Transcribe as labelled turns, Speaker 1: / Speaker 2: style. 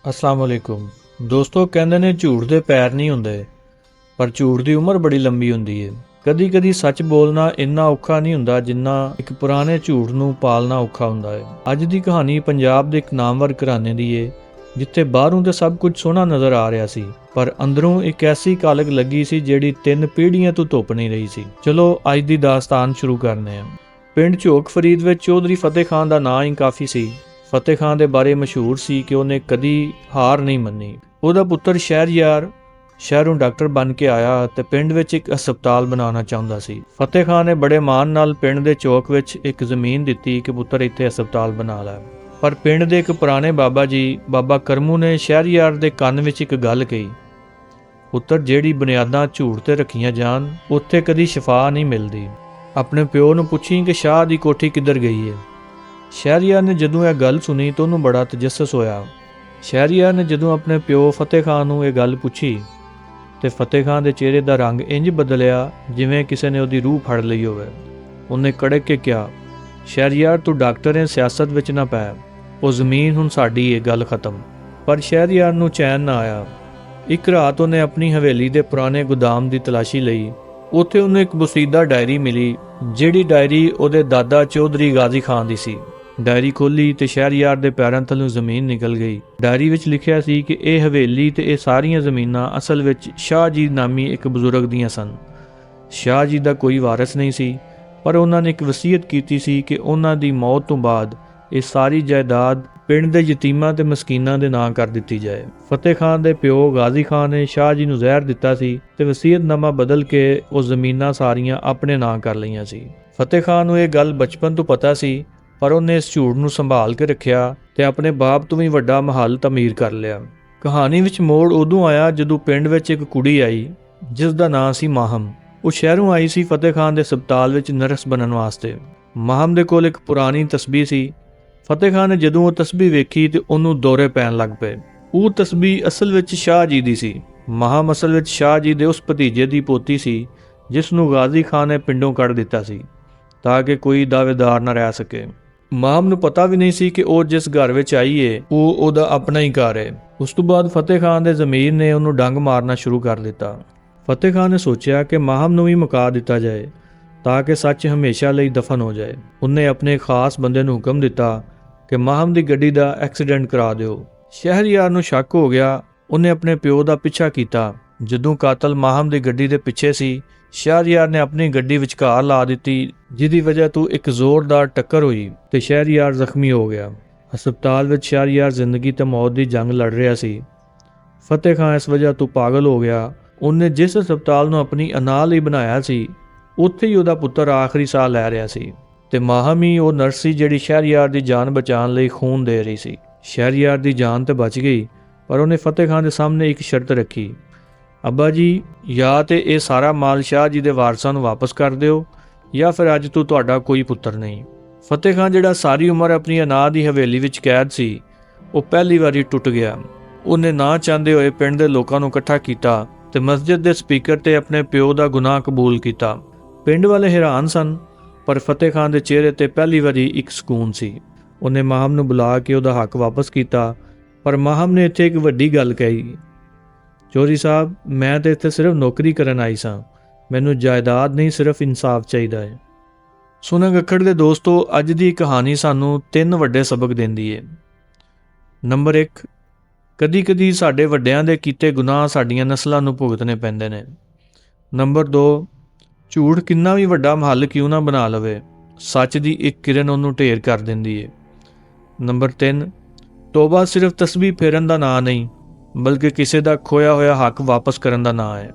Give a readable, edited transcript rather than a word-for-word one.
Speaker 1: अस्सलाम वालेकुम दोस्तों, कहंदे ने झूठ दे पैर नहीं हुंदे पर झूठ दी उम्र बड़ी लंबी हुंदी है। कदी कदी सच बोलना इन्ना औखा नहीं हुंदा जिन्ना एक पुराने झूठ नूं पालना औखा हुंदा है। अज दी कहानी पंजाब दे एक नामवर घराने दी है जिथे बाहरों तो सब कुछ सोहना नज़र आ रहा सी पर अंदरों एक ऐसी कालक लगी सी जिहड़ी 3 पीढ़ियां तो धुप नहीं रही सी। चलो अज दी दास्तान शुरू करने हैं। पिंड झोक फरीद विच चौधरी फतेह खान दा नाम ही काफ़ी सी। फतेह खान दे बारे मशहूर सी कि उन्हें कदी हार नहीं मन्नी। ਉਹਦਾ ਪੁੱਤਰ ਸ਼ਹਿਰਯਾਰ ਸ਼ਹਿਰੋਂ ਡਾਕਟਰ ਬਣ ਕੇ ਆਇਆ ਤੇ ਪਿੰਡ ਵਿੱਚ ਇੱਕ ਹਸਪਤਾਲ ਬਣਾਉਣਾ ਚਾਹੁੰਦਾ ਸੀ। ਫਤਿਹ ਖਾਨ ਨੇ ਬੜੇ ਮਾਣ ਨਾਲ ਪਿੰਡ ਦੇ ਚੌਕ ਵਿੱਚ ਇੱਕ ਜ਼ਮੀਨ ਦਿੱਤੀ ਕਿ ਪੁੱਤਰ ਇੱਥੇ ਹਸਪਤਾਲ ਬਣਾ ਲੈ। ਪਰ ਪਿੰਡ ਦੇ ਇੱਕ ਪੁਰਾਣੇ ਬਾਬਾ ਜੀ ਬਾਬਾ ਕਰਮੂ ਨੇ ਸ਼ਹਿਰਯਾਰ ਦੇ ਕੰਨ ਵਿੱਚ ਇੱਕ ਗੱਲ ਕਹੀ, ਪੁੱਤਰ ਜਿਹੜੀ ਬੁਨਿਆਦਾਂ ਝੂਠ ਤੇ ਰੱਖੀਆਂ ਜਾਣ ਉੱਥੇ ਕਦੀ ਸ਼ਿਫਾ ਨਹੀਂ ਮਿਲਦੀ। ਆਪਣੇ ਪਿਓ ਨੂੰ ਪੁੱਛੀ ਕਿ ਸ਼ਾਹ ਦੀ ਕੋਠੀ ਕਿੱਧਰ ਗਈ ਹੈ। ਸ਼ਹਿਰਯਾਰ ਨੇ ਜਦੋਂ ਇਹ ਗੱਲ ਸੁਣੀ ਤਾਂ ਉਹਨੂੰ ਬੜਾ ਤਜੱਸਸ ਹੋਇਆ। ਸ਼ਹਿਰਯਾਰ ਨੇ ਜਦੋਂ ਆਪਣੇ ਪਿਓ ਫਤਿਹ ਖਾਨ ਨੂੰ ਇਹ ਗੱਲ ਪੁੱਛੀ ਤੇ ਫਤਿਹ ਖਾਨ ਦੇ ਚਿਹਰੇ ਦਾ ਰੰਗ ਇੰਜ ਬਦਲਿਆ ਜਿਵੇਂ ਕਿਸੇ ਨੇ ਉਹਦੀ ਰੂਹ ਫੜ ਲਈ ਹੋਵੇ। ਉਹਨੇ ਕੜਕ ਕੇ ਕਿਹਾ, ਸ਼ਹਿਰਯਾਰ ਤੂੰ ਡਾਕਟਰ ਹੈ, ਸਿਆਸਤ ਵਿੱਚ ਨਾ ਪੈ, ਉਹ ਜ਼ਮੀਨ ਹੁਣ ਸਾਡੀ ਹੈ, ਗੱਲ ਖਤਮ। ਪਰ ਸ਼ਹਿਰਯਾਰ ਨੂੰ ਚੈਨ ਨਾ ਆਇਆ। ਇੱਕ ਰਾਤ ਉਹਨੇ ਆਪਣੀ ਹਵੇਲੀ ਦੇ ਪੁਰਾਣੇ ਗੋਦਾਮ ਦੀ ਤਲਾਸ਼ੀ ਲਈ। ਉੱਥੇ ਉਹਨੂੰ ਇੱਕ ਬਸੀਦਾ ਡਾਇਰੀ ਮਿਲੀ ਜਿਹੜੀ ਡਾਇਰੀ ਉਹਦੇ ਦਾਦਾ ਚੌਧਰੀ ਗਾਜ਼ੀ ਖਾਨ ਦੀ ਸੀ। ਡਾਇਰੀ ਖੋਲੀ ਤੇ ਸ਼ਹਿਰਯਾਰ ਦੇ ਪੈਰਾਂ ਥੱਲੋਂ ਜ਼ਮੀਨ ਨਿਕਲ ਗਈ। ਡਾਇਰੀ ਵਿੱਚ ਲਿਖਿਆ ਸੀ ਕਿ ਇਹ ਹਵੇਲੀ ਤੇ ਇਹ ਸਾਰੀਆਂ ਜ਼ਮੀਨਾਂ ਅਸਲ ਵਿੱਚ ਸ਼ਾਹ ਜੀ ਨਾਮੀ ਇੱਕ ਬਜ਼ੁਰਗ ਦੀਆਂ ਸਨ। ਸ਼ਾਹ ਜੀ ਦਾ ਕੋਈ ਵਾਰਿਸ ਨਹੀਂ ਸੀ ਪਰ ਉਹਨਾਂ ਨੇ ਇੱਕ ਵਸੀਅਤ ਕੀਤੀ ਸੀ ਕਿ ਉਹਨਾਂ ਦੀ ਮੌਤ ਤੋਂ ਬਾਅਦ ਇਹ ਸਾਰੀ ਜਾਇਦਾਦ ਪਿੰਡ ਦੇ ਯਤੀਮਾਂ ਤੇ ਮਸਕੀਨਾਂ ਦੇ ਨਾਂ ਕਰ ਦਿੱਤੀ ਜਾਏ। ਫਤਿਹ ਖਾਨ ਦੇ ਪਿਓ ਗਾਜ਼ੀ ਖਾਨ ਨੇ ਸ਼ਾਹ ਜੀ ਨੂੰ ਜ਼ਹਿਰ ਦਿੱਤਾ ਸੀ ਤੇ ਵਸੀਅਤਨਾਮਾ ਬਦਲ ਕੇ ਉਹ ਜ਼ਮੀਨਾਂ ਸਾਰੀਆਂ ਆਪਣੇ ਨਾਂ ਕਰ ਲਈਆਂ ਸੀ। ਫਤਿਹ ਖਾਨ ਨੂੰ ਇਹ ਗੱਲ ਬਚਪਨ ਤੋਂ ਪਤਾ ਸੀ ਪਰ ਉਹਨੇ ਇਸ ਝੂਠ ਨੂੰ ਸੰਭਾਲ ਕੇ ਰੱਖਿਆ ਤੇ ਆਪਣੇ ਬਾਪ ਤੋਂ ਵੀ ਵੱਡਾ ਮਹੱਲ ਤਮੀਰ ਕਰ ਲਿਆ। ਕਹਾਣੀ ਵਿੱਚ ਮੋੜ ਉਦੋਂ ਆਇਆ ਜਦੋਂ ਪਿੰਡ ਵਿੱਚ ਇੱਕ ਕੁੜੀ ਆਈ ਜਿਸ ਦਾ ਨਾਂ ਸੀ ਮਾਹਮ। ਉਹ ਸ਼ਹਿਰੋਂ ਆਈ ਸੀ ਫਤਿਹ ਖਾਨ ਦੇ ਹਸਪਤਾਲ ਵਿੱਚ ਨਰਸ ਬਣਨ ਵਾਸਤੇ। ਮਾਹਮ ਦੇ ਕੋਲ ਇੱਕ ਪੁਰਾਣੀ ਤਸਬੀਹ ਸੀ। ਫਤਿਹ ਖਾਨ ਨੇ ਜਦੋਂ ਉਹ ਤਸਬੀਹ ਵੇਖੀ ਤੇ ਉਹਨੂੰ ਦੌਰੇ ਪੈਣ ਲੱਗ ਪਏ। ਉਹ ਤਸਬੀਹ ਅਸਲ ਵਿੱਚ ਸ਼ਾਹ ਜੀ ਦੀ ਸੀ। ਮਾਹਮ ਅਸਲ ਵਿੱਚ ਸ਼ਾਹ ਜੀ ਦੇ ਉਸ ਭਤੀਜੇ ਦੀ ਪੋਤੀ ਸੀ ਜਿਸ ਨੂੰ ਗਾਜ਼ੀ ਖਾਨ ਨੇ ਪਿੰਡੋਂ ਕੱਢ ਦਿੱਤਾ ਸੀ ਤਾਂ ਕਿ ਕੋਈ ਦਾਅਵੇਦਾਰ ਨਾ ਰਹਿ ਸਕੇ। ਮਾਹਮ ਨੂੰ ਪਤਾ ਵੀ ਨਹੀਂ ਸੀ ਕਿ ਉਹ ਜਿਸ ਘਰ ਵਿੱਚ ਆਈ ਏ ਉਹ ਉਹਦਾ ਆਪਣਾ ਹੀ ਘਰ ਹੈ। ਉਸ ਤੋਂ ਬਾਅਦ ਫਤਿਹ ਖਾਨ ਦੇ ਜ਼ਮੀਰ ਨੇ ਉਹਨੂੰ ਡੰਗ ਮਾਰਨਾ ਸ਼ੁਰੂ ਕਰ ਦਿੱਤਾ। ਫਤਿਹ ਖਾਨ ਨੇ ਸੋਚਿਆ ਕਿ ਮਾਹਮ ਨੂੰ ਵੀ ਮੁਕਾ ਦਿੱਤਾ ਜਾਏ ਤਾਂ ਕਿ ਸੱਚ ਹਮੇਸ਼ਾ ਲਈ ਦਫਨ ਹੋ ਜਾਏ। ਉਹਨੇ ਆਪਣੇ ਖਾਸ ਬੰਦੇ ਨੂੰ ਹੁਕਮ ਦਿੱਤਾ ਕਿ ਮਾਹਮ ਦੀ ਗੱਡੀ ਦਾ ਐਕਸੀਡੈਂਟ ਕਰਾ ਦਿਓ। ਸ਼ਹਿਰਯਾਰ ਨੂੰ ਸ਼ੱਕ ਹੋ ਗਿਆ। ਉਹਨੇ ਆਪਣੇ ਪਿਓ ਦਾ ਪਿੱਛਾ ਕੀਤਾ। ਜਦੋਂ ਕਾਤਲ ਮਾਹਮ ਦੀ ਗੱਡੀ ਦੇ ਪਿੱਛੇ ਸੀ ਸ਼ਹਿਰਯਾਰ ਨੇ ਆਪਣੀ ਗੱਡੀ ਵਿਚਕਾਰ ਲਾ ਦਿੱਤੀ ਜਿਹਦੀ ਵਜ੍ਹਾ ਤੋਂ ਇੱਕ ਜ਼ੋਰਦਾਰ ਟੱਕਰ ਹੋਈ ਤੇ ਸ਼ਹਿਰਯਾਰ ਜ਼ਖਮੀ ਹੋ ਗਿਆ। ਹਸਪਤਾਲ ਵਿੱਚ ਸ਼ਹਿਰਯਾਰ ਜ਼ਿੰਦਗੀ ਤੇ ਮੌਤ ਦੀ ਜੰਗ ਲੜ ਰਿਹਾ ਸੀ। ਫਤਿਹ ਖਾਨ ਇਸ ਵਜ੍ਹਾ ਤੋਂ ਪਾਗਲ ਹੋ ਗਿਆ। ਉਹਨੇ ਜਿਸ ਹਸਪਤਾਲ ਨੂੰ ਆਪਣੀ ਅਨਾਹ ਲਈ ਬਣਾਇਆ ਸੀ ਉੱਥੇ ਹੀ ਉਹਦਾ ਪੁੱਤਰ ਆਖਰੀ ਸਾਹ ਲੈ ਰਿਹਾ ਸੀ ਤੇ ਮਾਹਮ ਹੀ ਉਹ ਨਰਸ ਸੀ ਜਿਹੜੀ ਸ਼ਹਿਰਯਾਰ ਦੀ ਜਾਨ ਬਚਾਉਣ ਲਈ ਖੂਨ ਦੇ ਰਹੀ ਸੀ। ਸ਼ਹਿਰਯਾਰ ਦੀ ਜਾਨ ਤਾਂ ਬਚ ਗਈ ਪਰ ਉਹਨੇ ਫਤਿਹ ਖਾਨ ਦੇ ਸਾਹਮਣੇ ਇੱਕ ਸ਼ਰਤ ਰੱਖੀ, ਅੱਬਾ ਜੀ ਜਾਂ ਤੇ ਇਹ ਸਾਰਾ ਮਾਲ ਸ਼ਾਹ ਜੀ ਦੇ ਵਾਰਸਾਂ ਨੂੰ ਵਾਪਸ ਕਰ ਦਿਓ ਜਾਂ ਫਿਰ ਅੱਜ ਤੋਂ ਤੁਹਾਡਾ ਕੋਈ ਪੁੱਤਰ ਨਹੀਂ। ਫਤਿਹ ਖਾਨ ਜਿਹੜਾ ਸਾਰੀ ਉਮਰ ਆਪਣੀ ਅਨਾਹ ਦੀ ਹਵੇਲੀ ਵਿੱਚ ਕੈਦ ਸੀ ਉਹ ਪਹਿਲੀ ਵਾਰੀ ਟੁੱਟ ਗਿਆ। ਉਹਨੇ ਨਾ ਚਾਹੁੰਦੇ ਹੋਏ ਪਿੰਡ ਦੇ ਲੋਕਾਂ ਨੂੰ ਇਕੱਠਾ ਕੀਤਾ ਤੇ ਮਸਜਿਦ ਦੇ ਸਪੀਕਰ ਤੇ ਆਪਣੇ ਪਿਓ ਦਾ ਗੁਨਾਹ ਕਬੂਲ ਕੀਤਾ। ਪਿੰਡ ਵਾਲੇ ਹੈਰਾਨ ਸਨ ਪਰ ਫਤਿਹ ਖਾਨ ਦੇ ਚਿਹਰੇ ਤੇ ਪਹਿਲੀ ਵਾਰੀ ਇੱਕ ਸਕੂਨ ਸੀ। ਉਹਨੇ ਮਾਹਮ ਨੂੰ ਬੁਲਾ ਕੇ ਉਹਦਾ ਹੱਕ ਵਾਪਸ ਕੀਤਾ ਪਰ ਮਾਹਮ ਨੇ ਇੱਥੇ ਇੱਕ ਵੱਡੀ ਗੱਲ ਕਹੀ, ਚੌਧਰੀ ਸਾਹਿਬ ਮੈਂ ਤਾਂ ਇੱਥੇ ਸਿਰਫ ਨੌਕਰੀ ਕਰਨ ਆਈ ਸਾਂ, ਮੈਨੂੰ ਜਾਇਦਾਦ ਨਹੀਂ ਸਿਰਫ ਇਨਸਾਫ ਚਾਹੀਦਾ ਹੈ। ਸੁਣਨ ਅੱਖੜ ਦੇ ਦੋਸਤੋ, ਅੱਜ ਦੀ ਕਹਾਣੀ ਸਾਨੂੰ 3 ਵੱਡੇ ਸਬਕ ਦਿੰਦੀ ਹੈ। ਨੰਬਰ 1, ਕਦੀ ਕਦੀ ਸਾਡੇ ਵੱਡਿਆਂ ਦੇ ਕੀਤੇ ਗੁਨਾਹ ਸਾਡੀਆਂ ਨਸਲਾਂ ਨੂੰ ਭੁਗਤਣੇ ਪੈਂਦੇ ਨੇ। ਨੰਬਰ 2, ਝੂਠ ਕਿੰਨਾ ਵੀ ਵੱਡਾ ਮਹੱਲ ਕਿਉਂ ਨਾ ਬਣਾ ਲਵੇ, ਸੱਚ ਦੀ ਇੱਕ ਕਿਰਨ ਉਹਨੂੰ ਢੇਰ ਕਰ ਦਿੰਦੀ ਹੈ। ਨੰਬਰ 3, ਤੋਬਾ ਸਿਰਫ ਤਸਬੀਹ ਫੇਰਨ ਦਾ ਨਾਂ ਨਹੀਂ ਬਲਕਿ ਕਿਸੇ ਦਾ ਖੋਇਆ ਹੋਇਆ ਹੱਕ ਵਾਪਸ ਕਰਨ ਦਾ ਨਾਂ ਹੈ।